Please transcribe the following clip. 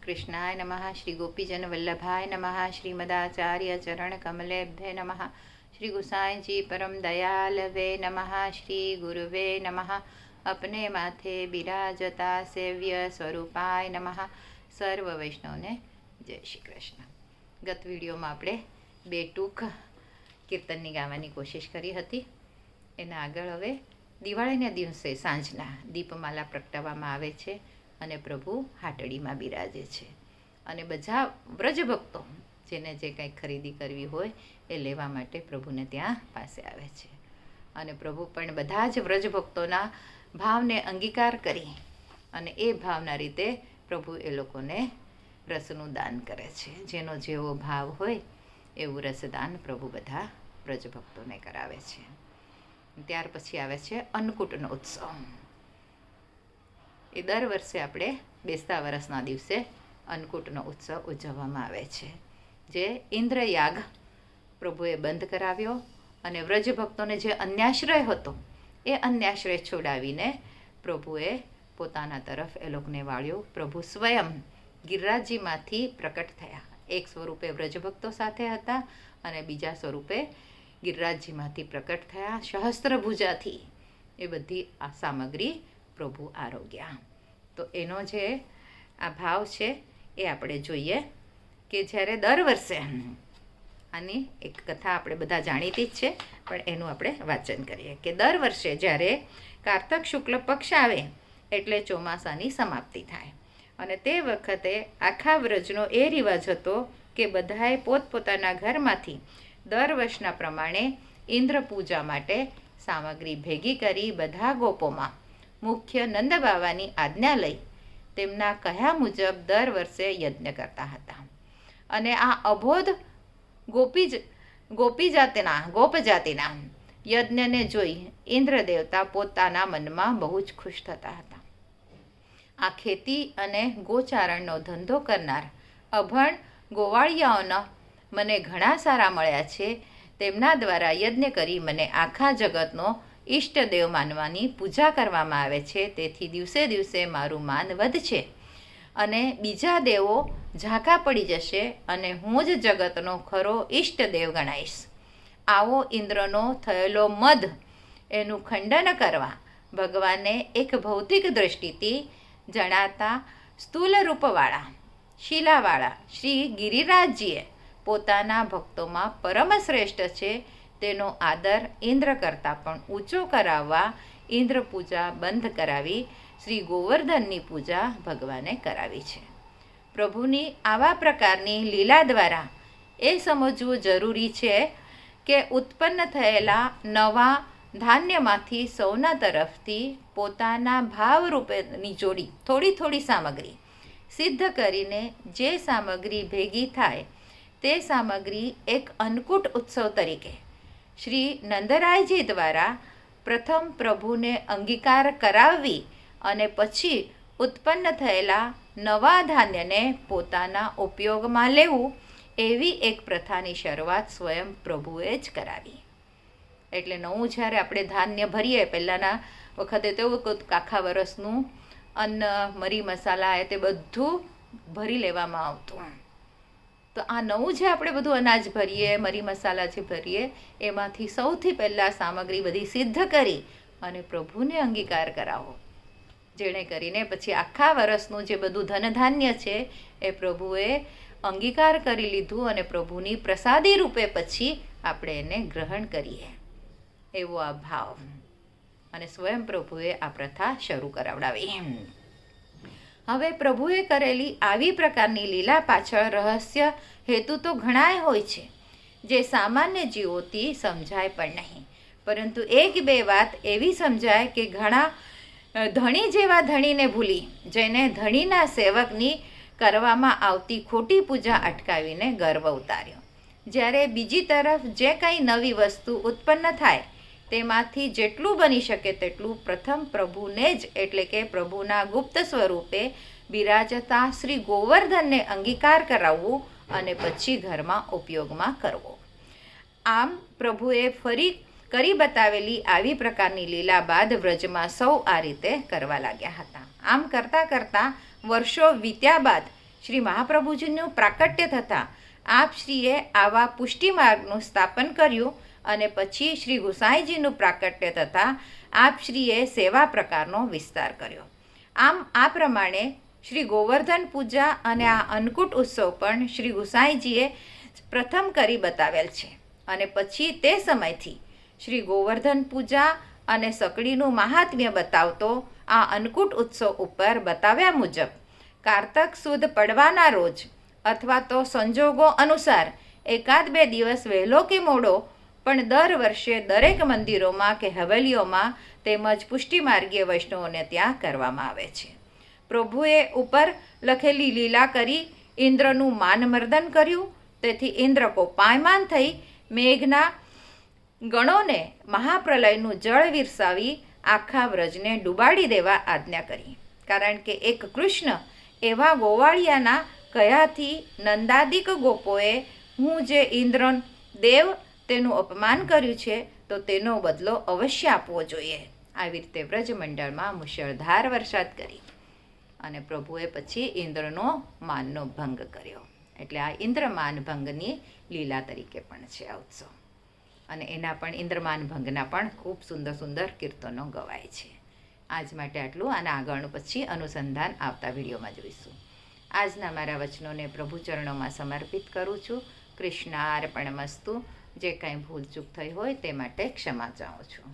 કૃષ્ણાય નમઃ. શ્રી ગોપીજન વલ્લભાય નમઃ. શ્રીમદાચાર્ય ચરણ કમલેભ્ય નમઃ. શ્રી ગુસાઈજી પરમ દયાલવે નમઃ. શ્રી ગુરુવે નમઃ. અપને માથે બિરાજતા સેવ્ય સ્વરૂપાય નમઃ. સર્વ વૈષ્ણવને જય શ્રી કૃષ્ણ. ગત વિડીયોમાં આપણે બે ટૂંક કીર્તનની ગાવાની કોશિશ કરી હતી. એના આગળ હવે દિવાળીના દિવસે સાંજના દીપમાલા પ્રગટાવવામાં આવે છે અને પ્રભુ હાટડીમાં બિરાજે છે અને બધા વ્રજભક્તો જેને જે કંઈ ખરીદી કરવી હોય એ લેવા માટે પ્રભુને ત્યાં પાસે આવે છે અને પ્રભુ પણ બધા જ વ્રજભક્તોના ભાવને અંગીકાર કરી અને એ ભાવના રીતે પ્રભુ એ લોકોને રસનું દાન કરે છે. જેનો જેવો ભાવ હોય એવું રસદાન પ્રભુ બધા વ્રજભક્તોને કરાવે છે. ત્યાર પછી આવે છે અન્નકૂટનો ઉત્સવ. એ દર વર્ષે આપણે બેસતા વરસના દિવસે અન્નકૂટનો ઉત્સવ ઉજવવામાં આવે છે, જે ઇન્દ્રયાગ પ્રભુએ બંધ કરાવ્યો અને વ્રજભક્તોને જે અન્યાશ્રય હતો એ અન્યાશ્રય છોડાવીને પ્રભુએ પોતાના તરફ એ લોકોને વાળ્યો. પ્રભુ સ્વયં ગિરિરાજજીમાંથી પ્રકટ થયા. એક સ્વરૂપે વ્રજભક્તો સાથે હતા અને બીજા સ્વરૂપે ગિરિરાજજીમાંથી પ્રકટ થયા. સહસ્ત્રભુજાથી એ બધી આ સામગ્રી પ્રભુ આરોગ્યા. તો એનો જે આ ભાવ છે એ આપણે જોઈએ કે જ્યારે દર વર્ષે આની એક કથા આપણે બધા જાણીતી જ છે, પણ એનું આપણે વાંચન કરીએ કે દર વર્ષે જ્યારે કારતક શુક્લ પક્ષ આવે એટલે ચોમાસાની સમાપ્તિ થાય અને તે વખતે આખા વ્રજનો એ રિવાજ હતો કે બધાએ પોતપોતાના ઘરમાંથી દર વર્ષના પ્રમાણે ઇન્દ્ર પૂજા માટે સામગ્રી ભેગી કરી બધા ગોપોમાં મુખ્ય નંદબાવાની આજ્ઞા લઈ તેમના કહ્યા મુજબ દર વર્ષે યજ્ઞ કરતા હતા. અને આ અબોધ ગોપ જાતિના યજ્ઞને જોઈ ઇન્દ્ર દેવતા પોતાના મનમાં બહુ જ ખુશ થતા હતા. આ ખેતી અને ગોચારણનો ધંધો કરનાર અભણ ગોવાળિયાઓના મને ઘણા સારા મળ્યા છે. તેમના દ્વારા યજ્ઞ કરી મને આખા જગતનો ઈષ્ટદેવ માનવાની પૂજા કરવામાં આવે છે. તેથી દિવસે દિવસે મારું માન વધશે અને બીજા દેવો ઝાંખા પડી જશે અને હું જ જગતનો ખરો ઈષ્ટદેવ ગણાઈશ. આવો ઇન્દ્રનો થયેલો મદ એનું ખંડન કરવા ભગવાને એક ભૌતિક દૃષ્ટિથી જણાતા સ્થૂલ રૂપવાળા શીલાવાળા શ્રી ગિરિરાજજીએ પોતાના ભક્તોમાં પરમ શ્રેષ્ઠ છે તેનો આદર ઇન્દ્ર કરતાં પણ ઊંચો કરાવવા ઇન્દ્ર પૂજા બંધ કરાવી શ્રી ગોવર્ધનની પૂજા ભગવાને કરાવી છે. પ્રભુની આવા પ્રકારની લીલા દ્વારા એ સમજવું જરૂરી છે કે ઉત્પન્ન થયેલા નવા ધાન્યમાંથી સૌના તરફથી પોતાના ભાવરૂપેની જોડી થોડી થોડી સામગ્રી સિદ્ધ કરીને જે સામગ્રી ભેગી થાય તે સામગ્રી એક અન્નકૂટ ઉત્સવ તરીકે શ્રી નંદરાયજી દ્વારા પ્રથમ પ્રભુને અંગીકાર કરાવવી અને પછી ઉત્પન્ન થયેલા નવા ધાન્યને પોતાના ઉપયોગમાં લેવું એવી એક પ્રથાની શરૂઆત સ્વયં પ્રભુએ જ કરાવી. એટલે નવું જ્યારે આપણે ધાન્ય ભરીએ, પહેલાંના વખતે તેવું આખા વરસનું અન્ન મરી મસાલા એ તે બધું ભરી લેવામાં આવતું. તો આ નવું જે આપણે બધું અનાજ ભરીએ, મરી મસાલા જે ભરીએ, એમાંથી સૌથી પહેલાં સામગ્રી બધી સિદ્ધ કરી અને પ્રભુને અંગીકાર કરાવો, જેણે કરીને પછી આખા વર્ષનું જે બધું ધનધાન્ય છે એ પ્રભુએ અંગીકાર કરી લીધું અને પ્રભુની પ્રસાદી રૂપે પછી આપણે એને ગ્રહણ કરીએ, એવો આ ભાવ. અને સ્વયં પ્રભુએ આ પ્રથા શરૂ કરાવડાવી. હવે પ્રભુએ કરેલી આવી પ્રકારની લીલા પાછળ રહસ્ય હેતુ તો ઘણાય હોય છે, જે સામાન્ય જીવોથી સમજાય પણ નહીં. પરંતુ એક બે વાત એવી સમજાય કે ઘણા ધણી જેવા ધણીને ભૂલી જેને ધણીના સેવકની કરવામાં આવતી ખોટી પૂજા અટકાવીને ગર્વ ઉતાર્યો. જ્યારે બીજી તરફ જે કંઈ નવી વસ્તુ ઉત્પન્ન થાય તેમાંથી જેટલું બની શકે તેટલું પ્રથમ પ્રભુને જ એટલે કે પ્રભુના ગુપ્ત સ્વરૂપે બિરાજતા શ્રી ગોવર્ધનને અંગીકાર કરાવવું અને પછી ઘરમાં ઉપયોગમાં કરવો. આમ પ્રભુએ ફરી કરી બતાવેલી આવી પ્રકારની લીલા બાદ વ્રજમાં સૌ આ રીતે કરવા લાગ્યા હતા. આમ કરતાં કરતાં વર્ષો વીત્યા બાદ શ્રી મહાપ્રભુજીનું પ્રાકટ્ય થતાં આપશ્રીએ આવા પુષ્ટિ માર્ગનું સ્થાપન કર્યું અને પછી શ્રી ગુસાઈજીનું પ્રાકટ્ય થતાં આપશ્રીએ સેવા પ્રકારનો વિસ્તાર કર્યો. આમ આ પ્રમાણે શ્રી ગોવર્ધન પૂજા અને આ અન્નકૂટ ઉત્સવ પણ શ્રી ગુસાઈજીએ પ્રથમ કરી બતાવેલ છે. અને પછી તે સમયથી શ્રી ગોવર્ધન પૂજા અને સકડીનું મહાત્મ્ય બતાવતો આ અન્નકૂટ ઉત્સવ ઉપર બતાવ્યા મુજબ કારતક સુદ પડવાના રોજ અથવા તો સંજોગો અનુસાર 1-2 દિવસ વહેલો કે મોડો પણ દર વર્ષે દરેક મંદિરોમાં કે હવેલીઓમાં તેમજ પુષ્ટિમાર્ગીય વૈષ્ણવોને ત્યાં કરવામાં આવે છે. પ્રભુએ ઉપર લખેલી લીલા કરી ઇન્દ્રનું માનમર્દન કર્યું. તેથી ઇન્દ્ર કોપાયમાન થઈ મેઘના ગણોને મહાપ્રલયનું જળ વિરસાવી આખા વ્રજને ડૂબાડી દેવા આજ્ઞા કરી. કારણ કે એક કૃષ્ણ એવા ગોવાળિયાના કયાથી નંદાદિક ગોપોએ હું જે ઇન્દ્ર દેવ તેનું અપમાન કર્યું છે તો તેનો બદલો અવશ્ય આપવો જોઈએ. આવી રીતે વ્રજમંડળમાં મુશળધાર વરસાદ કરી અને પ્રભુએ પછી ઇન્દ્રનો માનનો ભંગ કર્યો. એટલે આ ઇન્દ્રમાન ભંગની લીલા તરીકે પણ છે આ ઉત્સવ. અને એના પણ ઇન્દ્રમાન ભંગના પણ ખૂબ સુંદર સુંદર કીર્તનો ગવાય છે. આજ માટે આટલું. અને આગળનું પછી અનુસંધાન આવતા વિડીયોમાં જોઈશું. આજના મારા વચનોને પ્રભુ ચરણોમાં સમર્પિત કરું છું. કૃષ્ણાર્પણમસ્તુ. જે કાંઈ ભૂલચૂક થઈ હોય તે માટે ક્ષમા ચાહું છું.